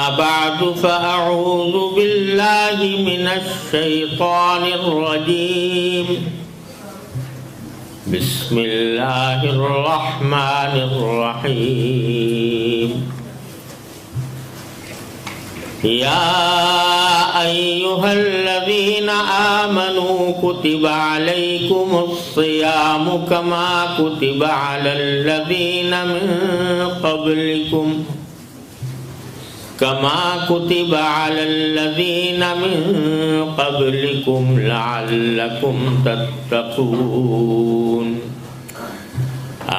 بعد فأعوذ بالله من الشيطان الرجيم بسم الله الرحمن الرحيم يا أيها الذين آمنوا كتب عليكم الصيام كما كتب على الذين من قبلكم لعلكم تتقون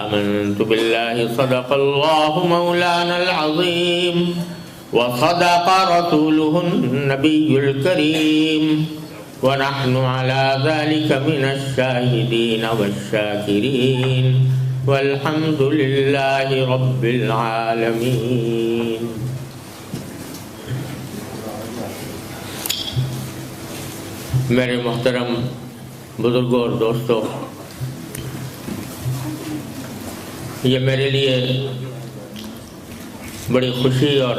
آمنت بالله صدق الله مولانا العظيم وصدق رسوله النبي الكريم ونحن على ذلك من الشاهدين والشاكرين والحمد لله رب العالمين. میرے محترم بزرگوں اور دوستوں، یہ میرے لیے بڑی خوشی اور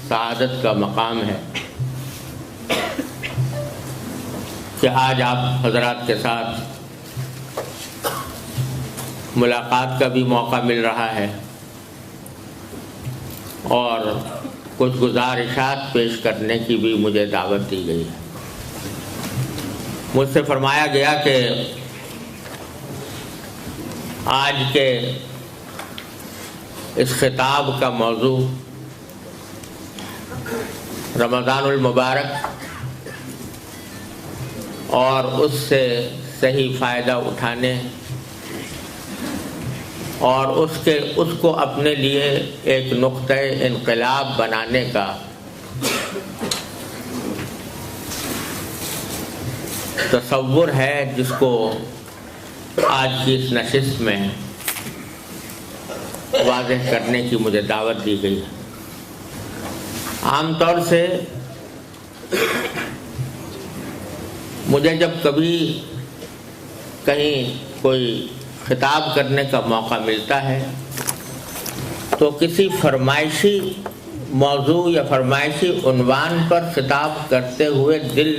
سعادت کا مقام ہے کہ آج آپ حضرات کے ساتھ ملاقات کا بھی موقع مل رہا ہے اور کچھ گزارشات پیش کرنے کی بھی مجھے دعوت دی گئی ہے۔ مجھ سے فرمایا گیا کہ آج کے اس خطاب کا موضوع رمضان المبارک اور اس سے صحیح فائدہ اٹھانے اور اس کو اپنے لیے ایک نقطہ انقلاب بنانے کا تصور ہے، جس کو آج کی اس نشست میں واضح کرنے کی مجھے دعوت دی گئی ہے۔ عام طور سے مجھے جب کبھی کہیں کوئی خطاب کرنے کا موقع ملتا ہے تو کسی فرمائشی موضوع یا فرمائشی عنوان پر خطاب کرتے ہوئے دل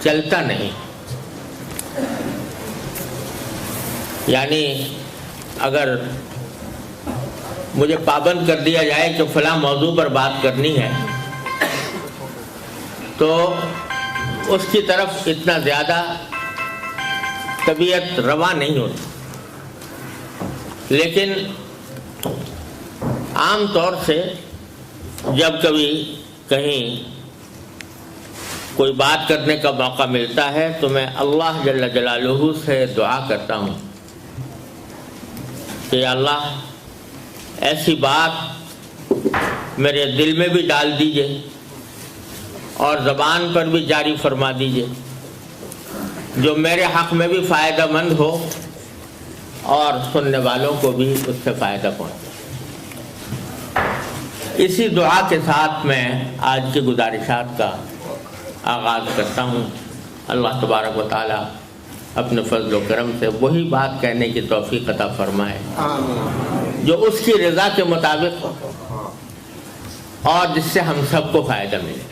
چلتا نہیں۔ یعنی اگر مجھے پابند کر دیا جائے کہ فلاں موضوع پر بات کرنی ہے تو اس کی طرف اتنا زیادہ طبیعت رواں نہیں ہوتی، لیکن عام طور سے جب کبھی کہیں کوئی بات کرنے کا موقع ملتا ہے تو میں اللہ جل جلالہ سے دعا کرتا ہوں کہ اللہ ایسی بات میرے دل میں بھی ڈال دیجئے اور زبان پر بھی جاری فرما دیجئے جو میرے حق میں بھی فائدہ مند ہو اور سننے والوں کو بھی اس سے فائدہ پہنچے۔ اسی دعا کے ساتھ میں آج کی گزارشات کا آغاز کرتا ہوں۔ اللہ تبارک و تعالی اپنے فضل و کرم سے وہی بات کہنے کی توفیق عطا فرمائے جو اس کی رضا کے مطابق اور جس سے ہم سب کو فائدہ ملے۔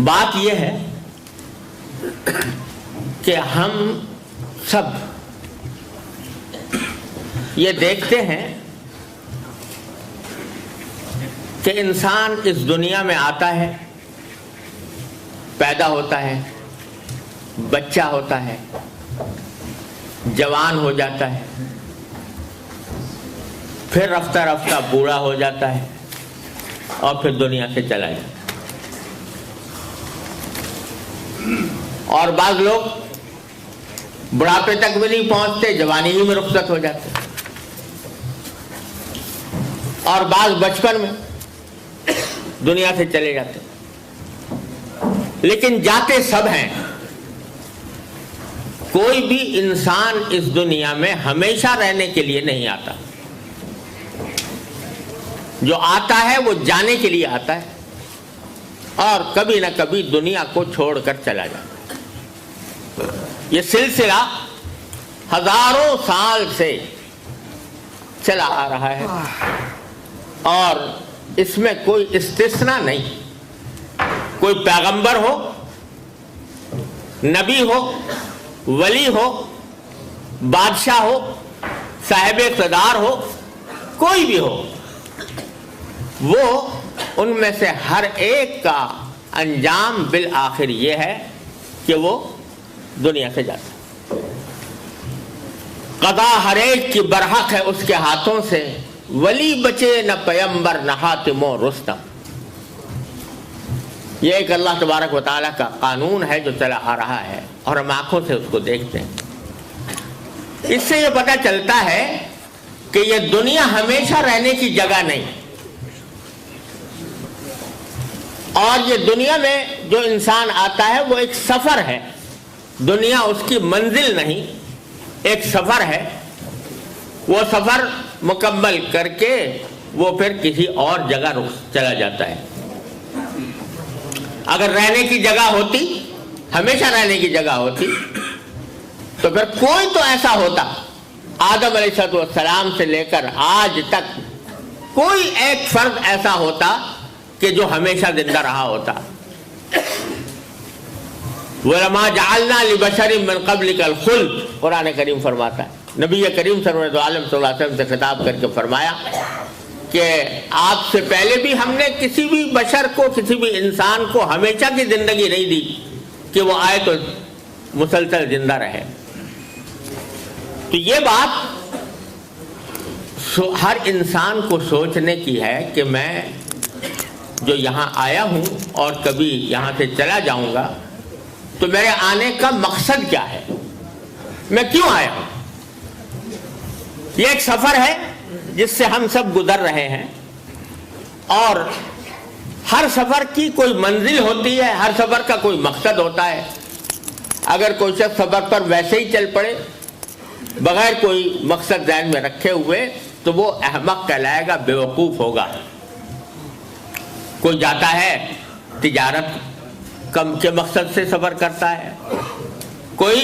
بات یہ ہے کہ ہم سب یہ دیکھتے ہیں کہ انسان اس دنیا میں آتا ہے، پیدا ہوتا ہے، بچہ ہوتا ہے، جوان ہو جاتا ہے، پھر رفتہ رفتہ بوڑھا ہو جاتا ہے اور پھر دنیا سے چلا جاتا ہے۔ اور بعض لوگ بڑھاپے تک بھی نہیں پہنچتے، جوانی ہی میں رخصت ہو جاتے، اور بعض بچپن میں دنیا سے چلے جاتے، لیکن جاتے سب ہیں۔ کوئی بھی انسان اس دنیا میں ہمیشہ رہنے کے لیے نہیں آتا، جو آتا ہے وہ جانے کے لیے آتا ہے اور کبھی نہ کبھی دنیا کو چھوڑ کر چلا جاتا ہے۔ یہ سلسلہ ہزاروں سال سے چلا آ رہا ہے اور اس میں کوئی استثناء نہیں. کوئی پیغمبر ہو، نبی ہو، ولی ہو، بادشاہ ہو، صاحب اقتدار ہو، کوئی بھی ہو، وہ ان میں سے ہر ایک کا انجام بالآخر یہ ہے کہ وہ دنیا سے جاتا ہے. قضا ہر ایک کی برحق ہے اس کے ہاتھوں سے، ولی بچے نہ پیمبر نہ حاتم و رستم. یہ ایک اللہ تبارک و تعالیٰ کا قانون ہے جو چلا آ رہا ہے اور ہم آنکھوں سے اس کو دیکھتے ہیں. اس سے یہ پتہ چلتا ہے کہ یہ دنیا ہمیشہ رہنے کی جگہ نہیں، اور یہ دنیا میں جو انسان آتا ہے وہ ایک سفر ہے. دنیا اس کی منزل نہیں، ایک سفر ہے. وہ سفر مکمل کر کے وہ پھر کسی اور جگہ چلا جاتا ہے. اگر رہنے کی جگہ ہوتی، ہمیشہ رہنے کی جگہ ہوتی، تو پھر کوئی تو ایسا ہوتا، آدم علیہ السلام سے لے کر آج تک کوئی ایک فرد ایسا ہوتا کہ جو ہمیشہ زندہ رہا ہوتا. وَلَمَا جَعَلْنَا لِبَشَرٍ مِّن قَبْلِكَ الْخُلْدَ، قرآن کریم فرماتا ہے. نبی کریم سرور عالم صلی اللہ علیہ وسلم سے خطاب کر کے فرمایا کہ آپ سے پہلے بھی ہم نے کسی بھی بشر کو، کسی بھی انسان کو ہمیشہ کی زندگی نہیں دی کہ وہ آئے تو مسلسل زندہ رہے. تو یہ بات ہر انسان کو سوچنے کی ہے کہ میں جو یہاں آیا ہوں اور کبھی یہاں سے چلا جاؤں گا تو میرے آنے کا مقصد کیا ہے، میں کیوں آیا ہوں. یہ ایک سفر ہے جس سے ہم سب گزر رہے ہیں، اور ہر سفر کی کوئی منزل ہوتی ہے، ہر سفر کا کوئی مقصد ہوتا ہے. اگر کوئی شخص سفر پر ویسے ہی چل پڑے بغیر کوئی مقصد ذہن میں رکھے ہوئے تو وہ احمق کہلائے گا، بیوقوف ہوگا. کوئی جاتا ہے تجارت کے مقصد سے سفر کرتا ہے، کوئی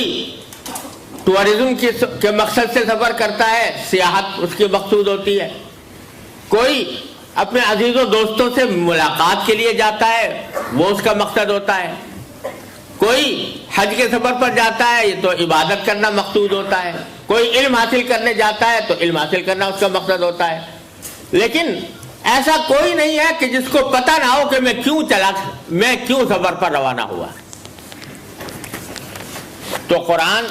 ٹورزم کے مقصد سے سفر کرتا ہے، سیاحت اس کی مقصود ہوتی ہے. کوئی اپنے عزیز و دوستوں سے ملاقات کے لیے جاتا ہے، وہ اس کا مقصد ہوتا ہے. کوئی حج کے سفر پر جاتا ہے تو عبادت کرنا مقصود ہوتا ہے. کوئی علم حاصل کرنے جاتا ہے تو علم حاصل کرنا اس کا مقصد ہوتا ہے. لیکن ایسا کوئی نہیں ہے کہ جس کو پتہ نہ ہو کہ میں کیوں سفر پر روانہ ہوا. تو قرآن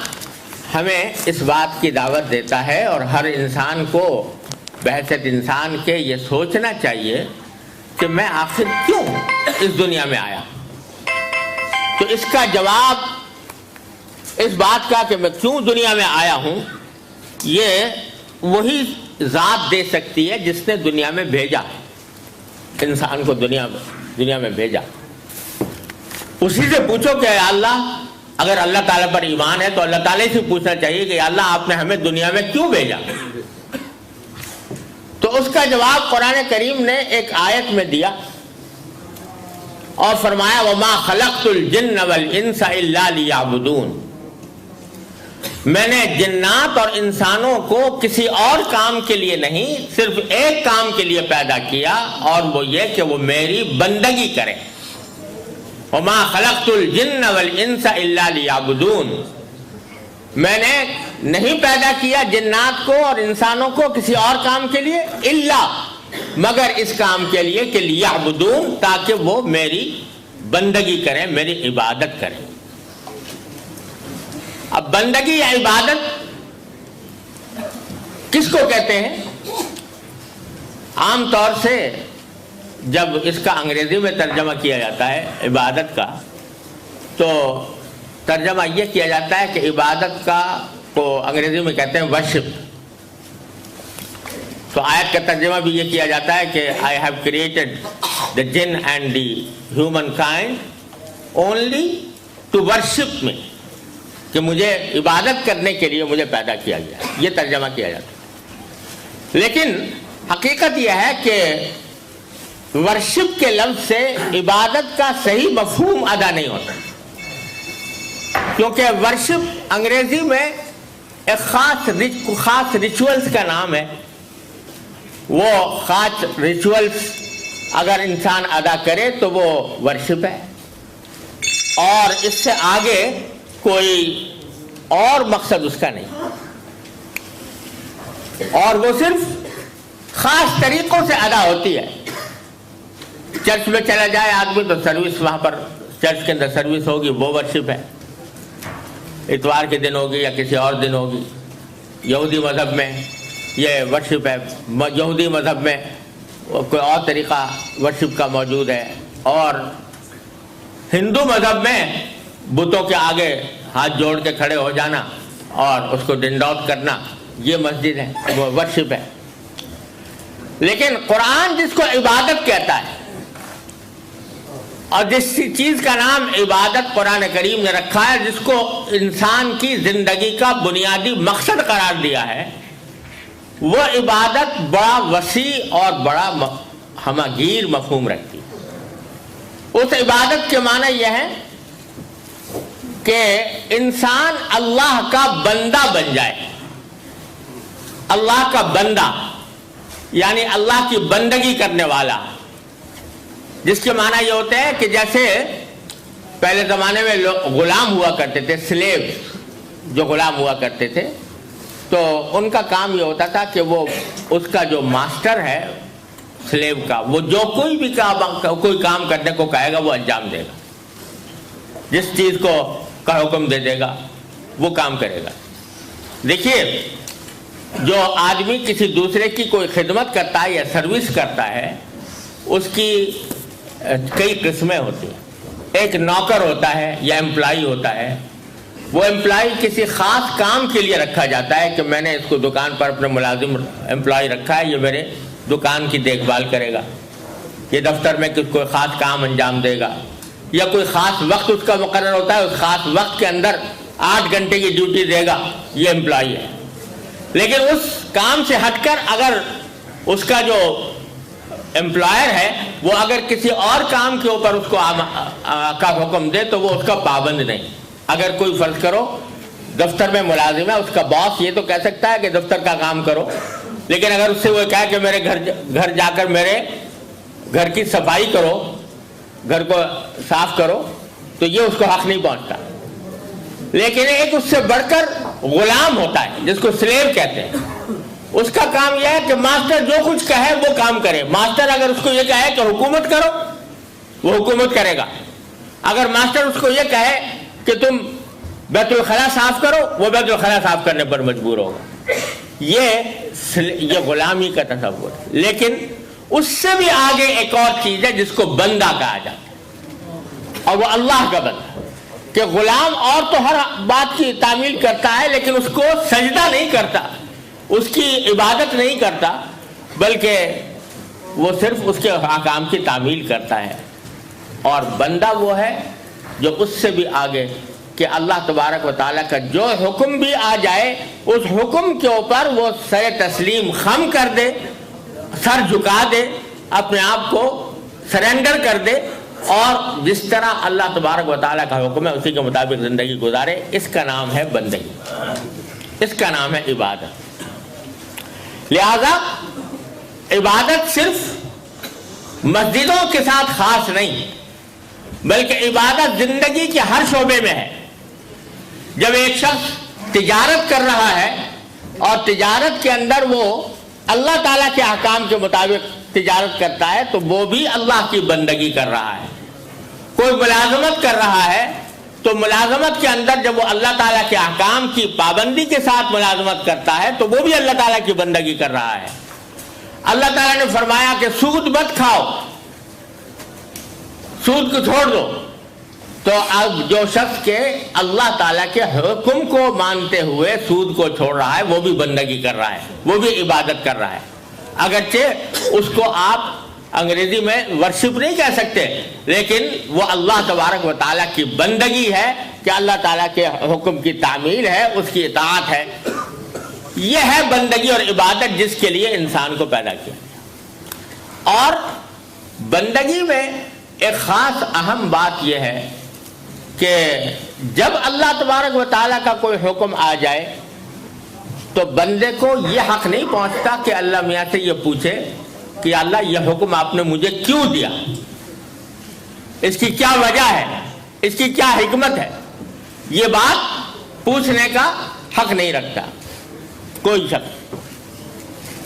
ہمیں اس بات کی دعوت دیتا ہے، اور ہر انسان کو بحیثیت انسان کے یہ سوچنا چاہیے کہ میں آخر کیوں اس دنیا میں آیا. تو اس کا جواب اس بات کا کہ میں کیوں دنیا میں آیا ہوں، یہ وہی ذات دے سکتی ہے جس نے دنیا میں بھیجا، انسان کو دنیا میں بھیجا. اسی سے پوچھو کہ اللہ، اگر اللہ تعالیٰ پر ایمان ہے تو اللہ تعالیٰ سے پوچھنا چاہیے کہ اللہ آپ نے ہمیں دنیا میں کیوں بھیجا. تو اس کا جواب قرآن کریم نے ایک آیت میں دیا اور فرمایا وَمَا خَلَقْتُ الْجِنَّ وَالْإِنسَ إِلَّا لِيَعْبُدُونَ. میں نے جنات اور انسانوں کو کسی اور کام کے لیے نہیں، صرف ایک کام کے لیے پیدا کیا، اور وہ یہ کہ وہ میری بندگی کریں. وَمَا خَلَقْتُ الْجِنَّ وَالْإِنسَ إِلَّا لِيَعْبُدُونَ. میں نے نہیں پیدا کیا جنات کو اور انسانوں کو کسی اور کام کے لیے، الا مگر اس کام کے لیے کہ لیعبدون، تاکہ وہ میری بندگی کریں، میری عبادت کریں. اب بندگی یا عبادت کس کو کہتے ہیں؟ عام طور سے جب اس کا انگریزی میں ترجمہ کیا جاتا ہے عبادت کا، تو ترجمہ یہ کیا جاتا ہے کہ عبادت کا کو انگریزی میں کہتے ہیں ورشپ. تو آیت کا ترجمہ بھی یہ کیا جاتا ہے کہ I have created the jinn and the humankind only to worship me، کہ مجھے عبادت کرنے کے لیے مجھے پیدا کیا گیا، یہ ترجمہ کیا جاتا ہے. لیکن حقیقت یہ ہے کہ ورشپ کے لفظ سے عبادت کا صحیح مفہوم ادا نہیں ہوتا، کیونکہ ورشپ انگریزی میں ایک خاص ریچولز کا نام ہے. وہ خاص ریچولز اگر انسان ادا کرے تو وہ ورشپ ہے، اور اس سے آگے کوئی اور مقصد اس کا نہیں، اور وہ صرف خاص طریقوں سے ادا ہوتی ہے۔ چرچ میں چلا جائے آدمی تو سروس وہاں پر چرچ کے اندر سروس ہوگی، وہ ورشپ ہے، اتوار کے دن ہوگی یا کسی اور دن ہوگی۔ یہودی مذہب میں یہ ورشپ ہے، یہودی مذہب میں کوئی اور طریقہ ورشپ کا موجود ہے، اور ہندو مذہب میں بتوں کے آگے ہاتھ جوڑ کے کھڑے ہو جانا اور اس کو ڈنڈوت کرنا، یہ مسجد ہے، وہ ورشپ ہے۔ لیکن قرآن جس کو عبادت کہتا ہے، اور جس چیز کا نام عبادت قرآن کریم نے رکھا ہے، جس کو انسان کی زندگی کا بنیادی مقصد قرار دیا ہے، وہ عبادت بڑا وسیع اور بڑا ہمہ گیر مفہوم رکھتی ہے۔ اس عبادت کے معنی یہ ہے کہ انسان اللہ کا بندہ بن جائے۔ اللہ کا بندہ یعنی اللہ کی بندگی کرنے والا، جس کے معنی یہ ہوتے ہیں کہ جیسے پہلے زمانے میں غلام ہوا کرتے تھے، سلیو جو غلام ہوا کرتے تھے، تو ان کا کام یہ ہوتا تھا کہ وہ اس کا جو ماسٹر ہے سلیو کا، وہ جو کوئی بھی کوئی کام کرنے کو کہے گا وہ انجام دے گا، جس چیز کو کا حکم دے دے گا وہ کام کرے گا۔ دیکھیے، جو آدمی کسی دوسرے کی کوئی خدمت کرتا ہے یا سروس کرتا ہے، اس کی کئی قسمیں ہوتی ہیں۔ ایک نوکر ہوتا ہے یا امپلائی ہوتا ہے، وہ امپلائی کسی خاص کام کے لیے رکھا جاتا ہے کہ میں نے اس کو دکان پر اپنے ملازم امپلائی رکھا ہے، یہ میرے دکان کی دیکھ بھال کرے گا، یہ دفتر میں کوئی خاص کام انجام دے گا، یا کوئی خاص وقت اس کا مقرر ہوتا ہے، اس خاص وقت کے اندر 8 گھنٹے کی ڈیوٹی دے گا، یہ امپلائی ہے۔ لیکن اس کام سے ہٹ کر اگر اس کا جو امپلائر ہے وہ اگر کسی اور کام کے اوپر اس کو کا حکم دے تو وہ اس کا پابند نہیں۔ اگر کوئی فرض کرو دفتر میں ملازم ہے، اس کا باس یہ تو کہہ سکتا ہے کہ دفتر کا کام کرو، لیکن اگر اس سے وہ کہا کہ میرے گھر جا کر میرے گھر کی صفائی کرو، گھر کو صاف کرو، تو یہ اس کو حق نہیں پہنچتا۔ لیکن ایک اس سے بڑھ کر غلام ہوتا ہے جس کو سلیو کہتے ہیں، اس کا کام یہ ہے کہ ماسٹر جو کچھ کہے وہ کام کرے۔ ماسٹر اگر اس کو یہ کہے کہ حکومت کرو، وہ حکومت کرے گا۔ اگر ماسٹر اس کو یہ کہے کہ تم بیت الخلا صاف کرو، وہ بیت الخلا صاف کرنے پر مجبور ہوگا۔ یہ غلامی کا تصور ہے۔ لیکن اس سے بھی آگے ایک اور چیز ہے جس کو بندہ کہا جاتا ہے، اور وہ اللہ کا بندہ، کہ غلام اور تو ہر بات کی تعمیل کرتا ہے لیکن اس کو سجدہ نہیں کرتا، اس کی عبادت نہیں کرتا، بلکہ وہ صرف اس کے احکام کی تعمیل کرتا ہے۔ اور بندہ وہ ہے جو اس سے بھی آگے کہ اللہ تبارک و تعالیٰ کا جو حکم بھی آ جائے اس حکم کے اوپر وہ سر تسلیم خم کر دے، سر جھکا دے، اپنے آپ کو سرنڈر کر دے، اور جس طرح اللہ تبارک و تعالیٰ کا حکم ہے اسی کے مطابق زندگی گزارے۔ اس کا نام ہے بندگی، اس کا نام ہے عبادت۔ لہذا عبادت صرف مسجدوں کے ساتھ خاص نہیں، بلکہ عبادت زندگی کے ہر شعبے میں ہے۔ جب ایک شخص تجارت کر رہا ہے اور تجارت کے اندر وہ اللہ تعالیٰ کے احکام کے مطابق تجارت کرتا ہے تو وہ بھی اللہ کی بندگی کر رہا ہے۔ کوئی ملازمت کر رہا ہے تو ملازمت کے اندر جب وہ اللہ تعالیٰ کے احکام کی پابندی کے ساتھ ملازمت کرتا ہے تو وہ بھی اللہ تعالیٰ کی بندگی کر رہا ہے۔ اللہ تعالیٰ نے فرمایا کہ سود مت کھاؤ، سود کو چھوڑ دو، تو اب جو شخص کے اللہ تعالیٰ کے حکم کو مانتے ہوئے سود کو چھوڑ رہا ہے وہ بھی بندگی کر رہا ہے، وہ بھی عبادت کر رہا ہے۔ اگرچہ اس کو آپ انگریزی میں ورشپ نہیں کہہ سکتے، لیکن وہ اللہ تبارک و تعالیٰ کی بندگی ہے کہ اللہ تعالیٰ کے حکم کی تعمیل ہے، اس کی اطاعت ہے۔ یہ ہے بندگی اور عبادت جس کے لیے انسان کو پیدا کیا۔ اور بندگی میں ایک خاص اہم بات یہ ہے کہ جب اللہ تبارک و تعالیٰ کا کوئی حکم آ جائے تو بندے کو یہ حق نہیں پہنچتا کہ اللہ میاں سے یہ پوچھے کہ کہ یا اللہ یہ حکم آپ نے مجھے کیوں دیا، اس کی کیا وجہ ہے، اس کی کیا حکمت ہے، یہ بات پوچھنے کا حق نہیں رکھتا کوئی شخص۔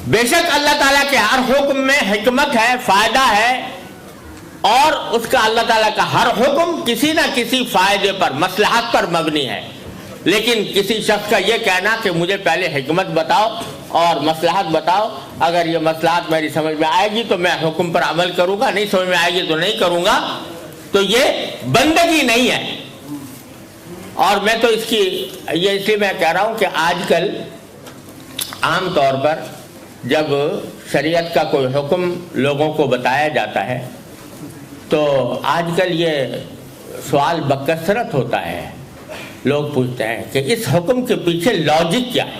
بے شک اللہ تعالیٰ کے ہر حکم میں حکمت ہے، فائدہ ہے، اور اس کا اللہ تعالیٰ کا ہر حکم کسی نہ کسی فائدے پر، مصلحت پر مبنی ہے۔ لیکن کسی شخص کا یہ کہنا کہ مجھے پہلے حکمت بتاؤ اور مصلحت بتاؤ، اگر یہ مصلحت میری سمجھ میں آئے گی تو میں حکم پر عمل کروں گا، نہیں سمجھ میں آئے گی تو نہیں کروں گا، تو یہ بندگی نہیں ہے۔ اور میں تو اس لیے میں کہہ رہا ہوں کہ آج کل عام طور پر جب شریعت کا کوئی حکم لوگوں کو بتایا جاتا ہے تو آج کل یہ سوال بکثرت ہوتا ہے، لوگ پوچھتے ہیں کہ اس حکم کے پیچھے لاجک کیا ہے،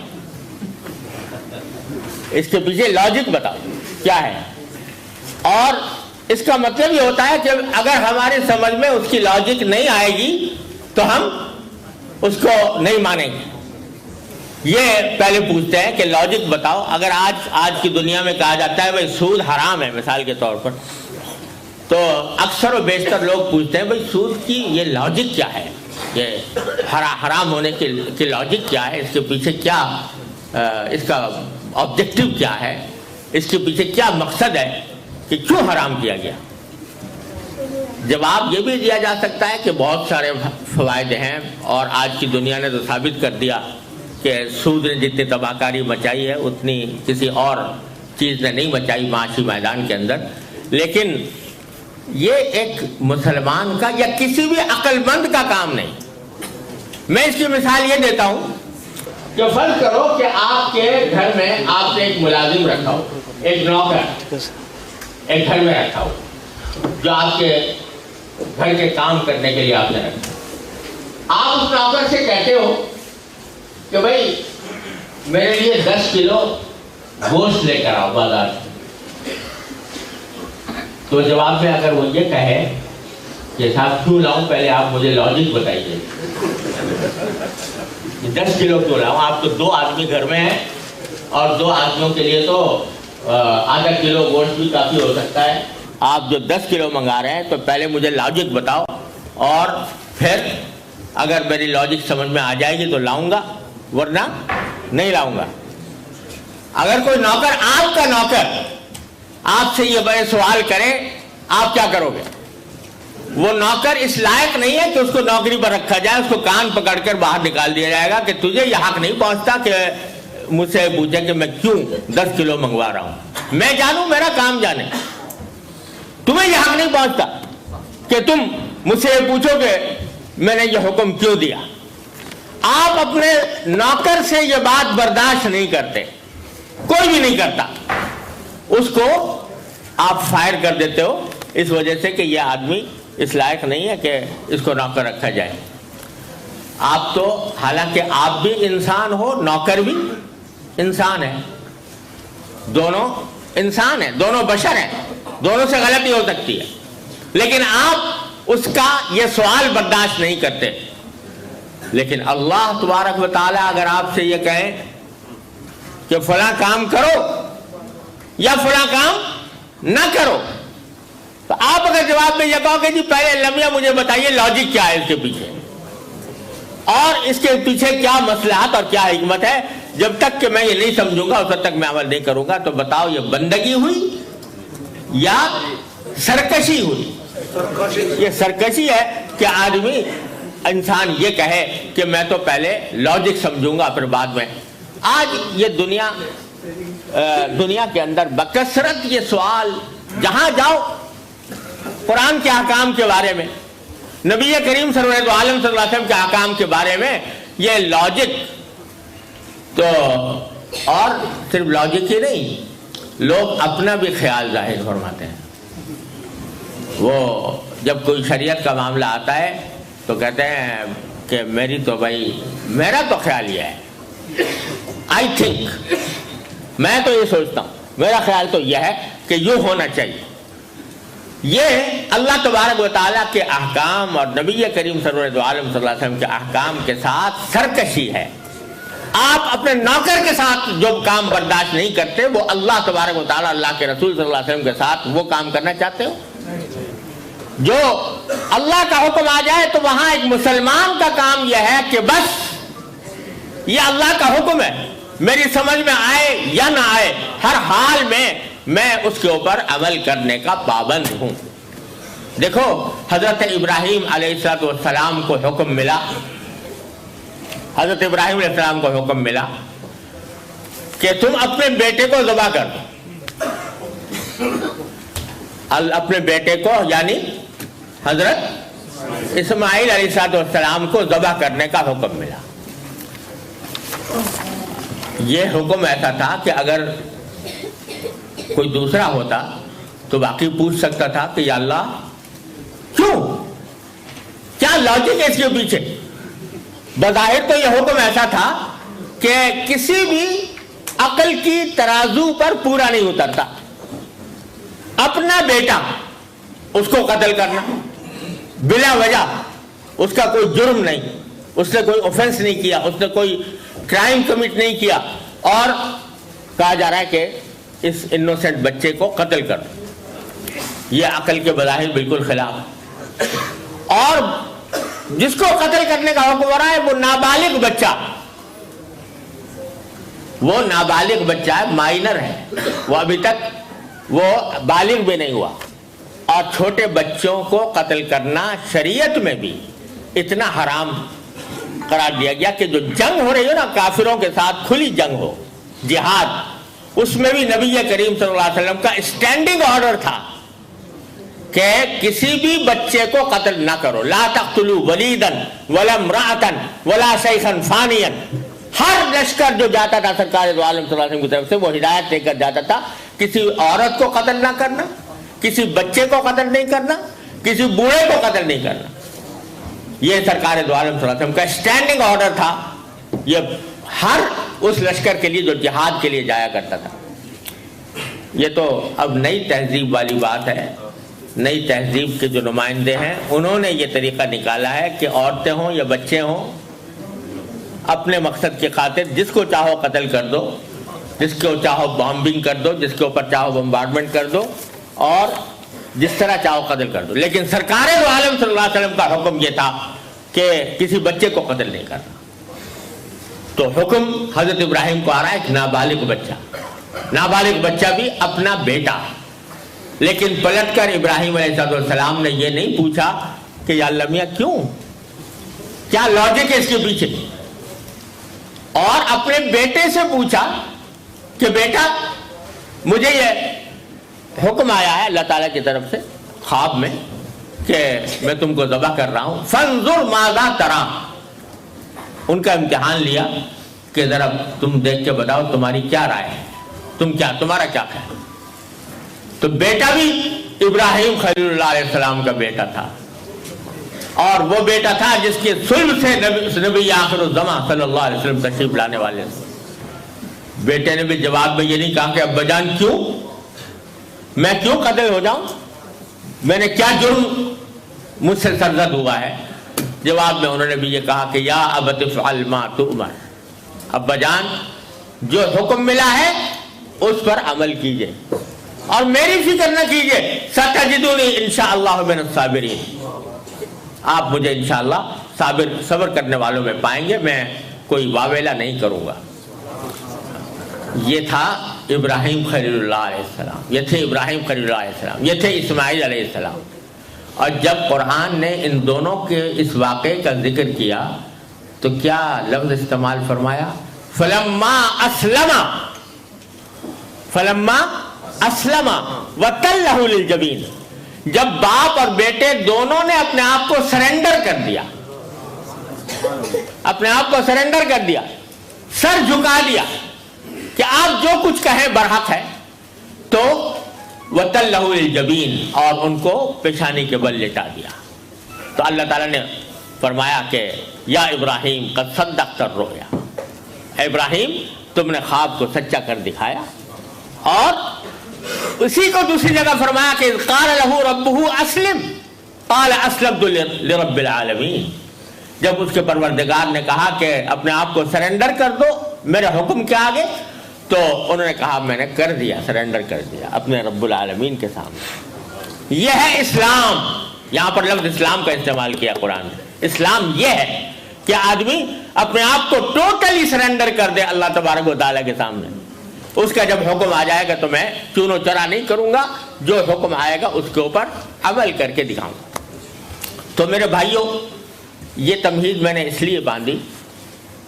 اس کے پیچھے لاجک بتاؤ کیا ہے۔ اور اس کا مطلب یہ ہوتا ہے کہ اگر ہماری سمجھ میں اس کی لاجک نہیں آئے گی تو ہم اس کو نہیں مانیں گے۔ یہ پہلے پوچھتے ہیں کہ لاجک بتاؤ۔ اگر آج کی دنیا میں کہا جاتا ہے بھائی سود حرام ہے مثال کے طور پر، تو اکثر و بیشتر لوگ پوچھتے ہیں بھائی سود کی یہ لاجک کیا ہے، یہ حرام ہونے کی لاجک کیا ہے، اس کے پیچھے کیا، اس کا آبجیکٹو کیا ہے، اس کے پیچھے کیا مقصد ہے کہ کیوں حرام کیا گیا۔ جواب یہ بھی دیا جا سکتا ہے کہ بہت سارے فوائد ہیں، اور آج کی دنیا نے تو ثابت کر دیا کہ سود نے جتنی تباہ کاری مچائی ہے اتنی کسی اور چیز نے نہیں مچائی معاشی میدان کے اندر۔ لیکن یہ ایک مسلمان کا یا کسی بھی عقل مند کا کام نہیں۔ میں اس کی مثال یہ دیتا ہوں کہ فرض کرو کہ آپ کے گھر میں آپ نے ایک ملازم رکھا ہو، ایک نوکر ایک گھر میں رکھا ہو جو آپ کے گھر کے کام کرنے کے لیے آپ نے رکھا۔ آپ اس نوکر سے کہتے ہو کہ بھائی میرے لیے 10 کلو گوشت لے کر آؤ بازار سے، تو جواب میں اگر وہ یہ کہے کہ صاحب کیوں لاؤں، پہلے آپ مجھے لاجک بتائیے، 10 کلو کیوں لاؤں؟ آپ تو 2 آدمی گھر میں ہیں، اور 2 آدمیوں کے لیے تو آدھا کلو گوشت بھی کافی ہو سکتا ہے، آپ جو 10 کلو منگا رہے ہیں تو پہلے مجھے لاجک بتاؤ، اور پھر اگر میری لاجک سمجھ میں آ جائے گی تو لاؤں گا، ورنہ نہیں لاؤں گا۔ اگر کوئی نوکر، آپ کا نوکر آپ سے یہ بڑے سوال کرے، آپ کیا کرو گے؟ وہ نوکر اس لائق نہیں ہے کہ اس کو نوکری پر رکھا جائے، اس کو کان پکڑ کر باہر نکال دیا جائے گا کہ تجھے یہ حق نہیں پہنچتا کہ مجھ سے پوچھے کہ میں کیوں 10 کلو منگوا رہا ہوں، میں جانوں، میرا کام جانے، تمہیں یہ حق نہیں پہنچتا کہ تم مجھ سے یہ پوچھو کہ میں نے یہ حکم کیوں دیا۔ آپ اپنے نوکر سے یہ بات برداشت نہیں کرتے، کوئی بھی نہیں کرتا، اس کو آپ فائر کر دیتے ہو اس وجہ سے کہ یہ آدمی اس لائق نہیں ہے کہ اس کو نوکر رکھا جائے۔ آپ تو حالانکہ آپ بھی انسان ہو، نوکر بھی انسان ہے، دونوں انسان ہیں، دونوں بشر ہیں، دونوں سے غلطی ہو سکتی ہے، لیکن آپ اس کا یہ سوال برداشت نہیں کرتے۔ لیکن اللہ تبارک و تعالیٰ اگر آپ سے یہ کہیں کہ فلاں کام کرو یا فلاں کام نہ کرو، تو آپ اگر جواب میں یہ کہو کہ جی پہلے لمحہ مجھے بتائیے لاجک کیا ہے اس کے پیچھے، اور اس کے پیچھے کیا مصلحت اور کیا حکمت ہے، جب تک کہ میں یہ نہیں سمجھوں گا اس وقت تک میں عمل نہیں کروں گا، تو بتاؤ یہ بندگی ہوئی یا سرکشی ہوئی؟ یہ سرکشی ہے کہ آدمی، انسان یہ کہے کہ میں تو پہلے لاجک سمجھوں گا پھر بعد میں۔ آج یہ دنیا کے اندر بکثرت یہ سوال، جہاں جاؤ قرآن کے احکام کے بارے میں، نبی کریم صلی اللہ علیہ وسلم کے احکام کے بارے میں یہ لاجک، تو اور صرف لاجک ہی نہیں، لوگ اپنا بھی خیال ظاہر فرماتے ہیں۔ وہ جب کوئی شریعت کا معاملہ آتا ہے تو کہتے ہیں کہ میرا تو خیال یہ ہے، آئی تھنک، میں تو یہ سوچتا ہوں، میرا خیال تو یہ ہے کہ یوں ہونا چاہیے۔ یہ اللہ تبارک و تعالیٰ کے احکام اور نبی کریم صلی اللہ علیہ وسلم کے احکام کے ساتھ سرکشی ہے۔ آپ اپنے نوکر کے ساتھ جو کام برداشت نہیں کرتے وہ اللہ تبارک و تعالیٰ اللہ کے رسول صلی اللہ علیہ وسلم کے ساتھ وہ کام کرنا چاہتے ہو؟ جو اللہ کا حکم آ جائے تو وہاں ایک مسلمان کا کام یہ ہے کہ بس یہ اللہ کا حکم ہے، میری سمجھ میں آئے یا نہ آئے، ہر حال میں اس کے اوپر عمل کرنے کا پابند ہوں۔ دیکھو حضرت ابراہیم علیہ السلام کو حکم ملا، حضرت ابراہیم علیہ السلام کو حکم ملا کہ تم اپنے بیٹے کو ذبح کر دو، اپنے بیٹے کو یعنی حضرت اسماعیل علیہ السلام کو ذبح کرنے کا حکم ملا۔ یہ حکم ایسا تھا کہ اگر کوئی دوسرا ہوتا تو باقی پوچھ سکتا تھا کہ یا اللہ کیوں، کیا لاجک ہے اس کے پیچھے؟ بظاہر تو یہ حکم ایسا تھا کہ کسی بھی عقل کی ترازو پر پورا نہیں اترتا، اپنا بیٹا اس کو قتل کرنا بلا وجہ، اس کا کوئی جرم نہیں، اس نے کوئی اوفنس نہیں کیا، اس نے کوئی کرائم کمٹ نہیں کیا، اور کہا جا رہا ہے کہ اس انوسنٹ بچے کو قتل کر دو۔ یہ عقل کے بظاہر بالکل خلاف، اور جس کو قتل کرنے کا حکم ہو رہا ہے وہ نابالغ بچہ، وہ نابالغ بچہ ہے، مائنر ہے، وہ ابھی تک وہ بالغ بھی نہیں ہوا، اور چھوٹے بچوں کو قتل کرنا شریعت میں بھی اتنا حرام قرار دیا گیا کہ جو جنگ ہو رہی ہو نا کافروں کے ساتھ، کھلی جنگ ہو، جہاد، اس میں بھی نبی کریم صلی اللہ علیہ وسلم کا اسٹینڈنگ آرڈر تھا کہ کسی بھی بچے کو قتل نہ کرو، لا تقتلوا ولیدا ولا امرأة ولا شیخا فانیا۔ ہر لشکر جو جاتا تھا سرکار دو عالم صلی اللہ علیہ وسلم کی طرف سے وہ ہدایت لے کر جاتا تھا، کسی عورت کو قتل نہ کرنا، کسی بچے کو قتل نہیں کرنا، کسی بوڑھے کو قتل نہیں کرنا۔ یہ سرکار دو عالم صلی اللہ علیہ وسلم کا اسٹینڈنگ آرڈر تھا، یہ ہر اس لشکر کے لیے جو جہاد کے لیے جایا کرتا تھا۔ یہ تو اب نئی تہذیب والی بات ہے، نئی تہذیب کے جو نمائندے ہیں انہوں نے یہ طریقہ نکالا ہے کہ عورتیں ہوں یا بچے ہوں، اپنے مقصد کی خاطر جس کو چاہو قتل کر دو، جس کو چاہو بامبنگ کر دو، جس کے اوپر چاہو بمبارڈمنٹ کر دو، اور جس طرح چاہو قتل کر دو۔ لیکن سرکار دو عالم صلی اللہ علیہ وسلم کا حکم یہ تھا کہ کسی بچے کو قتل نہیں کرنا۔ تو حکم حضرت ابراہیم کو آ رہا ہے کہ نابالغ بچہ، نابالغ بچہ بھی اپنا بیٹا، لیکن پلٹ کر ابراہیم علیہ السلام نے یہ نہیں پوچھا کہ یا اللہ میاں کیوں، کیا لاجک ہے اس کے پیچھے، اور اپنے بیٹے سے پوچھا کہ بیٹا مجھے یہ حکم آیا ہے اللہ تعالیٰ کی طرف سے خواب میں کہ میں تم کو ذبح کر رہا ہوں، فانظر ماذا ترى۔ ان کا امتحان لیا کہ ذرا تم دیکھ کے بتاؤ تمہاری کیا رائے ہے، تمہارا کیا خیال۔ تو بیٹا بھی ابراہیم خلیل اللہ علیہ السلام کا بیٹا تھا، اور وہ بیٹا تھا جس کے صلب سے نبی آخر الزمان صلی اللہ علیہ وسلم تشریف لانے والے تھے۔ بیٹے نے بھی جواب میں یہ نہیں کہا کہ ابا جان کیوں، میں کیوں قتل ہو جاؤں، میں نے کیا جرم مجھ سے سرزد ہوا ہے۔ جواب میں انہوں نے بھی یہ کہا کہ یا ابت افعل ما تؤمر، ابا جان جو حکم ملا ہے اس پر عمل کیجئے اور میری فکر نہ کیجئے، ستجدونی انشاءاللہ من الصابرین، آپ مجھے انشاءاللہ صبر کرنے والوں میں پائیں گے، میں کوئی واویلا نہیں کروں گا۔ یہ تھا ابراہیم خلیل اللہ علیہ السلام، یہ تھے ابراہیم خلیل اللہ علیہ السلام، یہ تھے اسماعیل علیہ السلام۔ اور جب قرآن نے ان دونوں کے اس واقعے کا ذکر کیا تو کیا لفظ استعمال فرمایا، فلما اسلم وتلہ للجبین، جب باپ اور بیٹے دونوں نے اپنے آپ کو سرنڈر کر دیا، اپنے آپ کو سرنڈر کر دیا، سر جھکا دیا کہ آپ جو کچھ کہیں برحق ہے، تو وَتَلَّهُ لِلْجَبِينِ، اور ان کو پیشانی کے بل لٹا دیا۔ تو اللہ تعالیٰ نے فرمایا کہ یا ابراہیم قد صدقت الرؤیا، اے ابراہیم تم نے خواب کو سچا کر دکھایا۔ اور اسی کو دوسری جگہ فرمایا کہ قال له ربه اسلم قال اسلمت لرب العالمین، جب اس کے پروردگار نے کہا کہ اپنے آپ کو سرنڈر کر دو میرے حکم کے آگے؟ تو انہوں نے کہا میں نے کر دیا، سرنڈر کر دیا اپنے رب العالمین کے سامنے۔ یہ ہے اسلام۔ یہاں پر لفظ اسلام کا استعمال کیا قرآن نے۔ اسلام یہ ہے کہ آدمی اپنے آپ کو ٹوٹلی سرنڈر کر دے اللہ تبارک و تعالیٰ کے سامنے۔ اس کا جب حکم آ جائے گا تو میں چون و چرا نہیں کروں گا، جو حکم آئے گا اس کے اوپر عمل کر کے دکھاؤں گا۔ تو میرے بھائیوں، یہ تمہید میں نے اس لیے باندھی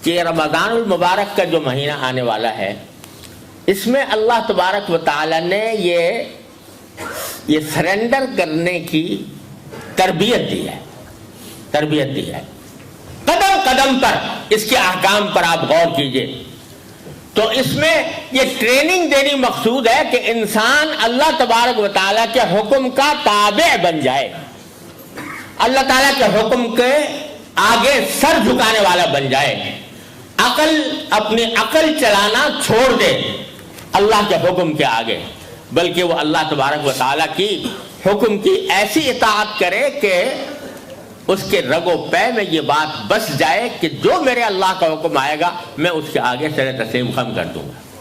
کہ رمضان المبارک کا جو مہینہ آنے والا ہے، اس میں اللہ تبارک و تعالیٰ نے یہ سرنڈر کرنے کی تربیت دی ہے، قدم قدم پر اس کے احکام پر آپ غور کیجئے۔ تو اس میں یہ ٹریننگ دینی مقصود ہے کہ انسان اللہ تبارک و تعالیٰ کے حکم کا تابع بن جائے، اللہ تعالیٰ کے حکم کے آگے سر جھکانے والا بن جائے، اپنی عقل چلانا چھوڑ دے اللہ کے حکم کے آگے، بلکہ وہ اللہ تبارک و تعالیٰ کی حکم کی ایسی اطاعت کرے کہ اس کے رگ و پے میں یہ بات بس جائے کہ جو میرے اللہ کا حکم آئے گا میں اس کے آگے سر تسلیم خم کر دوں گا۔